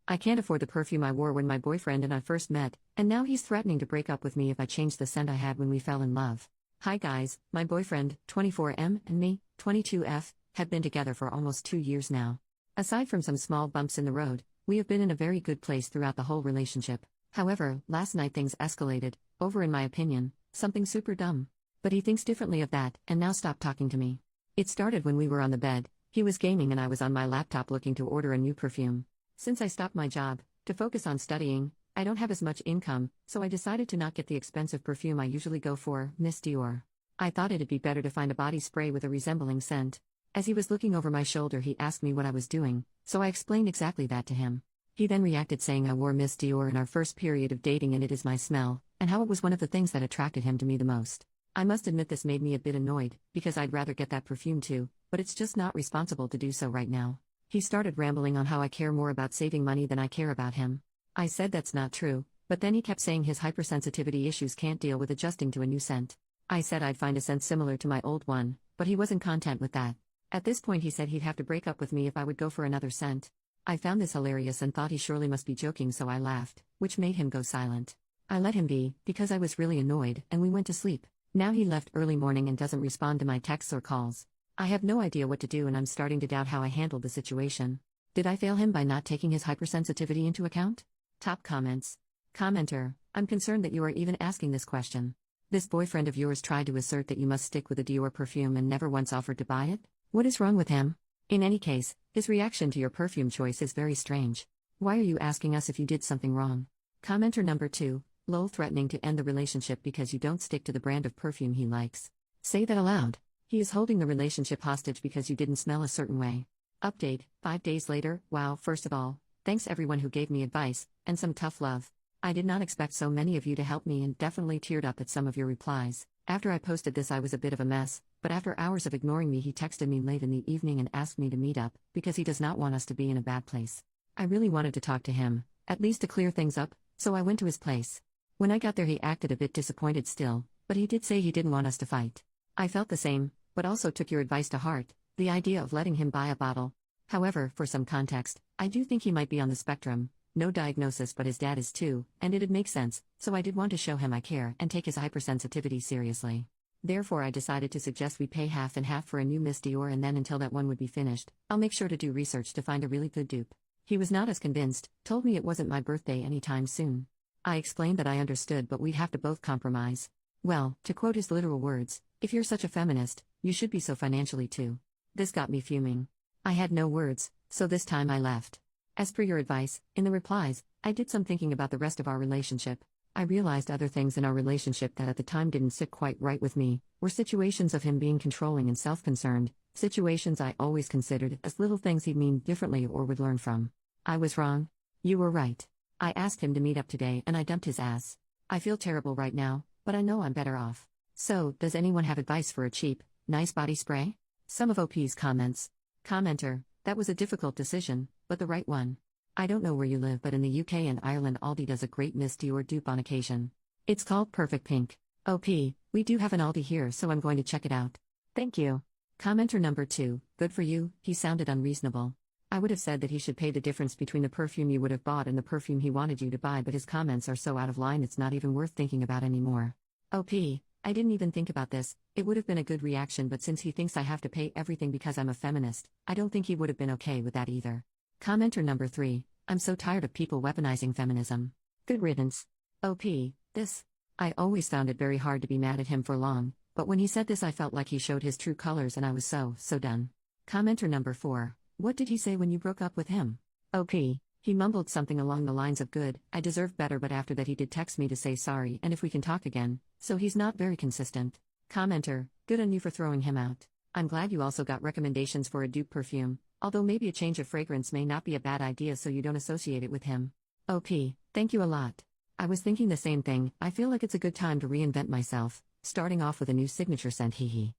I can't afford the perfume I wore when my boyfriend and I first met, and now he's threatening to break up with me if I change the scent I had when we fell in love. Hi guys, my boyfriend, 24M, and me, 22F, have been together for almost 2 years now. Aside from some small bumps in the road, we have been in a very good place throughout the whole relationship. However, last night things escalated, over in my opinion, something super dumb. But he thinks differently of that, and now stopped talking to me. It started when we were on the bed, he was gaming and I was on my laptop looking to order a new perfume. Since I stopped my job, to focus on studying, I don't have as much income, so I decided to not get the expensive perfume I usually go for, Miss Dior. I thought it'd be better to find a body spray with a resembling scent. As he was looking over my shoulder he asked me what I was doing, so I explained exactly that to him. He then reacted saying I wore Miss Dior in our first period of dating and it is my smell, and how it was one of the things that attracted him to me the most. I must admit this made me a bit annoyed, because I'd rather get that perfume too, but it's just not responsible to do so right now. He started rambling on how I care more about saving money than I care about him. I said that's not true, but then he kept saying his hypersensitivity issues can't deal with adjusting to a new scent. I said I'd find a scent similar to my old one, but he wasn't content with that. At this point he said he'd have to break up with me if I would go for another scent. I found this hilarious and thought he surely must be joking, so I laughed, which made him go silent. I let him be, because I was really annoyed, and we went to sleep. Now he left early morning and doesn't respond to my texts or calls. I have no idea what to do and I'm starting to doubt how I handled the situation. Did I fail him by not taking his hypersensitivity into account? Top comments. Commenter, I'm concerned that you are even asking this question. This boyfriend of yours tried to assert that you must stick with a Dior perfume and never once offered to buy it? What is wrong with him? In any case, his reaction to your perfume choice is very strange. Why are you asking us if you did something wrong? Commenter number 2, lol, threatening to end the relationship because you don't stick to the brand of perfume he likes. Say that aloud. He is holding the relationship hostage because you didn't smell a certain way. Update, 5 days later. Wow, first of all, thanks everyone who gave me advice, and some tough love. I did not expect so many of you to help me and definitely teared up at some of your replies. After I posted this I was a bit of a mess, but after hours of ignoring me he texted me late in the evening and asked me to meet up, because he does not want us to be in a bad place. I really wanted to talk to him, at least to clear things up, so I went to his place. When I got there he acted a bit disappointed still, but he did say he didn't want us to fight. I felt the same, but also took your advice to heart, the idea of letting him buy a bottle. However, for some context, I do think he might be on the spectrum, no diagnosis but his dad is too, and it'd make sense, so I did want to show him I care and take his hypersensitivity seriously. Therefore I decided to suggest we pay half and half for a new Miss Dior and then until that one would be finished, I'll make sure to do research to find a really good dupe. He was not as convinced, told me it wasn't my birthday anytime soon. I explained that I understood but we'd have to both compromise. Well, to quote his literal words, if you're such a feminist, you should be so financially too. This got me fuming. I had no words, so this time I left. As per your advice, in the replies, I did some thinking about the rest of our relationship. I realized other things in our relationship that at the time didn't sit quite right with me, were situations of him being controlling and self-concerned, situations I always considered as little things he'd mean differently or would learn from. I was wrong. You were right. I asked him to meet up today and I dumped his ass. I feel terrible right now, but I know I'm better off. So, does anyone have advice for a cheap, nice body spray? Some of OP's comments. Commenter, that was a difficult decision, but the right one. I don't know where you live but in the UK and Ireland Aldi does a great Miss Dior dupe on occasion. It's called Perfect Pink. OP, we do have an Aldi here so I'm going to check it out. Thank you. Commenter number 2, good for you, he sounded unreasonable. I would have said that he should pay the difference between the perfume you would have bought and the perfume he wanted you to buy, but his comments are so out of line it's not even worth thinking about anymore. OP, I didn't even think about this, it would have been a good reaction but since he thinks I have to pay everything because I'm a feminist, I don't think he would have been okay with that either. Commenter number 3, I'm so tired of people weaponizing feminism. Good riddance. OP, this. I always found it very hard to be mad at him for long, but when he said this I felt like he showed his true colors and I was so done. Commenter number 4, what did he say when you broke up with him? OP, he mumbled something along the lines of good, I deserve better, but after that he did text me to say sorry and if we can talk again, so he's not very consistent. Commenter, good on you for throwing him out. I'm glad you also got recommendations for a dupe perfume, although maybe a change of fragrance may not be a bad idea so you don't associate it with him. OP, thank you a lot. I was thinking the same thing, I feel like it's a good time to reinvent myself, starting off with a new signature scent, hee hee.